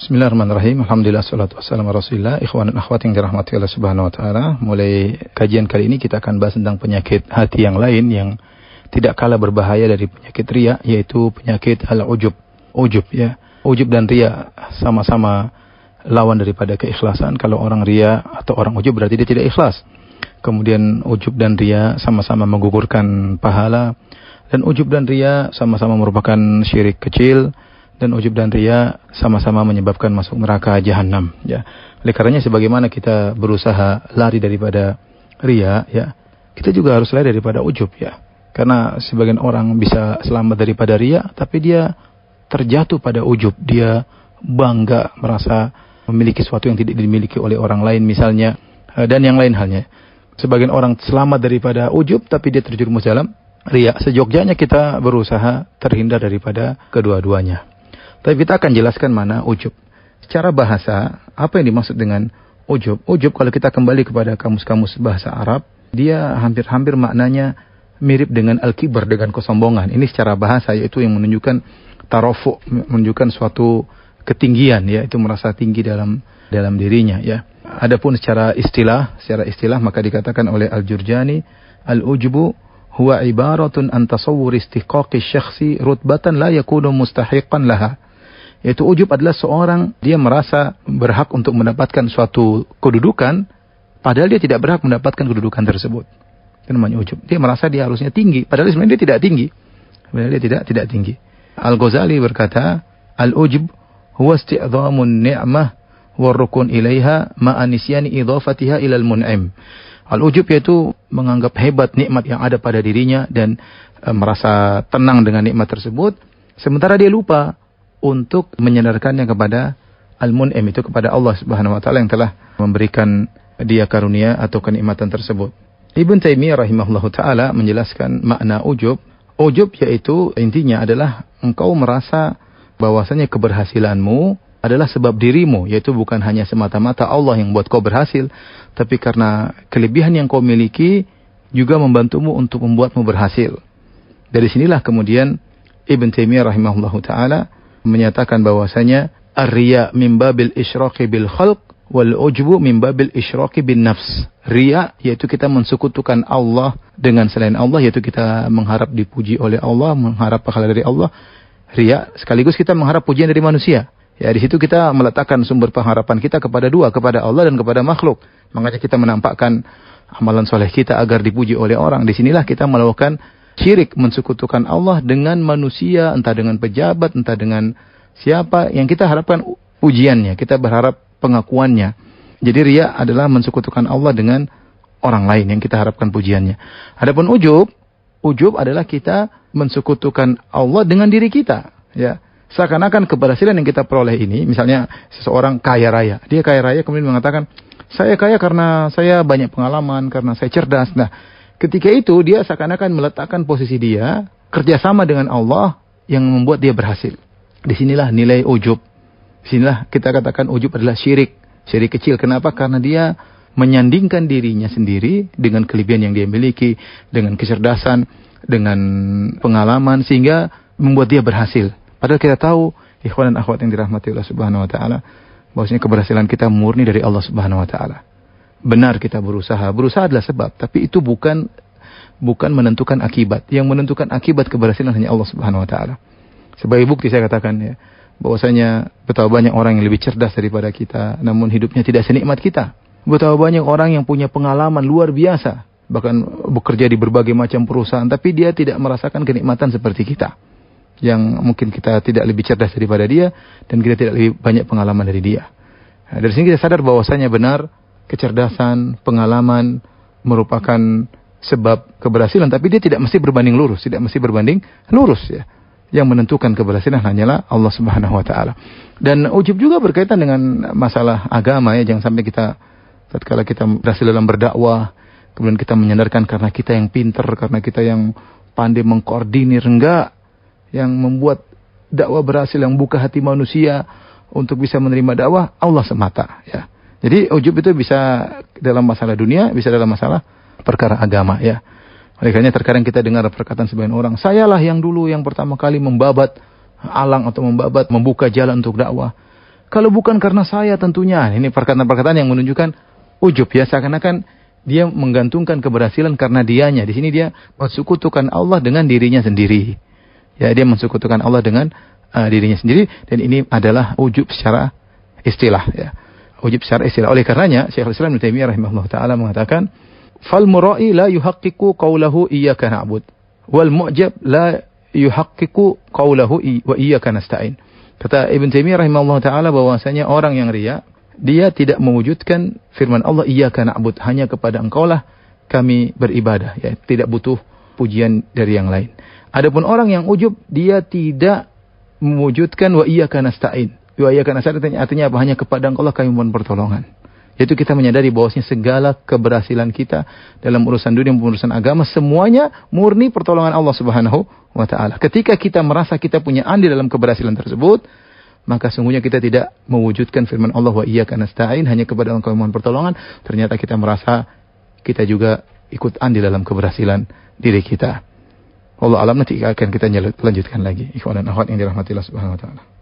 Bismillahirrahmanirrahim. Alhamdulillah, salatu wassalamu ala Rasulillah. Ikhwan dan akhwat yang dirahmati Allah Subhanahu wa taala. Mulai kajian kali ini kita akan bahas tentang penyakit hati yang lain yang tidak kalah berbahaya dari penyakit riya, yaitu penyakit al-ujub. Ujub ya. Ujub dan riya sama-sama lawan daripada keikhlasan. Kalau orang riya atau orang ujub berarti dia tidak ikhlas. Kemudian ujub dan riya sama-sama menggugurkan pahala, dan ujub dan riya sama-sama merupakan syirik kecil, dan ujub dan riya sama-sama menyebabkan masuk neraka jahanam ya. Oleh karenanya sebagaimana kita berusaha lari daripada riya ya, kita juga harus lari daripada ujub ya. Karena sebagian orang bisa selamat daripada riya, tapi dia terjatuh pada ujub. Dia bangga merasa memiliki sesuatu yang tidak dimiliki oleh orang lain misalnya, dan yang lain halnya. Sebagian orang selamat daripada ujub, tapi dia terjerumus dalam riya. Seyogyanya kita berusaha terhindar daripada kedua-duanya. Tapi kita akan jelaskan mana ujub. Secara bahasa, apa yang dimaksud dengan ujub? Ujub kalau kita kembali kepada kamus-kamus bahasa Arab, dia hampir-hampir maknanya mirip dengan al-kibar, dengan kesombongan. Ini secara bahasa, yaitu yang menunjukkan tarofu, menunjukkan suatu ketinggian, ya, itu merasa tinggi dalam dirinya, ya. Adapun secara istilah maka dikatakan oleh Al-Jurjani, al-ujbu huwa ibaratun an tasawwur istiqaqi syakhsi rutbatan la yakunu mustahiqan laha. Yaitu ujub adalah seorang dia merasa berhak untuk mendapatkan suatu kedudukan, padahal dia tidak berhak mendapatkan kedudukan tersebut. Itu namanya ujub. Dia merasa dia harusnya tinggi, padahal sebenarnya dia tidak tinggi. Padahal dia tidak tinggi. Al-Ghazali berkata, al-ujub huwa isti'dhamun ni'mah wa rukun ilaiha ma'a nisyani idhafatiha ilal mun'im. Al-ujub yaitu menganggap hebat nikmat yang ada pada dirinya dan merasa tenang dengan nikmat tersebut, sementara dia lupa untuk menyandarkannya kepada al-mun'im, itu kepada Allah Subhanahu wa taala yang telah memberikan dia karunia atau kenikmatan tersebut. Ibn Taimiyah rahimahullahu taala menjelaskan makna ujub. Ujub yaitu intinya adalah engkau merasa bahwasanya keberhasilanmu adalah sebab dirimu, yaitu bukan hanya semata-mata Allah yang buat kau berhasil, tapi karena kelebihan yang kau miliki juga membantumu untuk membuatmu berhasil. Dari sinilah kemudian Ibn Taimiyah rahimahullahu taala menyatakan bahwasanya ar-riya min babil isyraqi bil khalq wal ujbu min babil isyraqi bin nafs. Riya yaitu kita mensekutukan Allah dengan selain Allah, yaitu kita mengharap dipuji oleh Allah, mengharap pahala dari Allah. Riya sekaligus kita mengharap pujian dari manusia. Ya, di situ kita meletakkan sumber pengharapan kita kepada dua, kepada Allah dan kepada makhluk. Makanya kita menampakkan amalan soleh kita agar dipuji oleh orang. Di sinilah kita melakukan syirik, mensekutukan Allah dengan manusia, entah dengan pejabat, entah dengan siapa yang kita harapkan pujiannya, kita berharap pengakuannya. Jadi riya adalah mensekutukan Allah dengan orang lain yang kita harapkan pujiannya. Adapun ujub adalah kita mensekutukan Allah dengan diri kita, ya. Seakan-akan keberhasilan yang kita peroleh ini, misalnya seseorang kaya raya, dia kaya raya kemudian mengatakan, saya kaya karena saya banyak pengalaman, karena saya cerdas. Nah, ketika itu dia seakan-akan meletakkan posisi dia kerjasama dengan Allah yang membuat dia berhasil. Disinilah nilai ujub. Disinilah kita katakan ujub adalah syirik kecil. Kenapa? Karena dia menyandingkan dirinya sendiri dengan kelebihan yang dia miliki, dengan kecerdasan, dengan pengalaman, sehingga membuat dia berhasil. Padahal kita tahu, ikhwan dan akhwat yang dirahmati Allah Subhanahu wa taala, bahwasanya keberhasilan kita murni dari Allah Subhanahu wa taala. Benar kita berusaha adalah sebab, tapi itu bukan menentukan akibat. Yang menentukan akibat keberhasilan hanya Allah Subhanahu wa taala. Sebagai bukti saya katakan ya, bahwasanya betapa banyak orang yang lebih cerdas daripada kita, namun hidupnya tidak senikmat kita. Betapa banyak orang yang punya pengalaman luar biasa, bahkan bekerja di berbagai macam perusahaan, tapi dia tidak merasakan kenikmatan seperti kita. Yang mungkin kita tidak lebih cerdas daripada dia, dan kita tidak lebih banyak pengalaman dari dia. Nah, dari sini kita sadar bahwasanya benar, kecerdasan, pengalaman merupakan sebab keberhasilan, tapi dia tidak mesti berbanding lurus ya. Yang menentukan keberhasilan hanyalah Allah Subhanahu wa taala. Dan ujub juga berkaitan dengan masalah agama ya, jangan sampai kita tatkala kita berhasil dalam berdakwah, kemudian kita menyandarkan karena kita yang pintar, karena kita yang pandai mengkoordinir, enggak. Yang membuat dakwah berhasil, yang buka hati manusia untuk bisa menerima dakwah, Allah semata ya. Jadi ujub itu bisa dalam masalah dunia, bisa dalam masalah perkara agama ya. Oleh karena terkadang kita dengar perkataan sebagian orang, sayalah yang dulu yang pertama kali membabat alang atau membuka jalan untuk dakwah. Kalau bukan karena saya tentunya. Ini perkataan-perkataan yang menunjukkan ujub ya. Seakan-akan dia menggantungkan keberhasilan karena dianya. Di sini dia mensekutukan Allah dengan dirinya sendiri. Ya, dia mensekutukan Allah dengan dirinya sendiri. Dan ini adalah ujub secara istilah ya. Ujub secara istilah. Oleh karenanya Syekhul Islam Ibnu Taimiyah rahimahullah taala mengatakan, "Fal mura'i la yuhaqqiqu qawlahu iyyaka na'bud wal mu'jab la yuhaqqiqu qawlahu wa iyyaka nasta'in." Kata Ibnu Taimiyah rahimahullah taala bahwasanya orang yang riya, dia tidak mewujudkan firman Allah iyyaka na'bud, hanya kepada Engkaulah kami beribadah ya, tidak butuh pujian dari yang lain. Adapun orang yang ujub, dia tidak mewujudkan wa iyyaka nasta'in. Wa iyyaka nasta'in artinya apa? Hanya kepada Engkaulah kami mohon pertolongan. Yaitu kita menyadari bahwasanya segala keberhasilan kita dalam urusan dunia maupun urusan agama semuanya murni pertolongan Allah Subhanahu wa taala. Ketika kita merasa kita punya andil dalam keberhasilan tersebut, maka sungguhnya kita tidak mewujudkan firman Allah wa iyyaka nasta'in, hanya kepada Engkau mohon pertolongan. Ternyata kita merasa kita juga ikut andil dalam keberhasilan diri kita. Allah alam, nanti akan kita lanjutkan lagi. Ikhwan dan akhwat yang dirahmati Allah Subhanahu wa taala.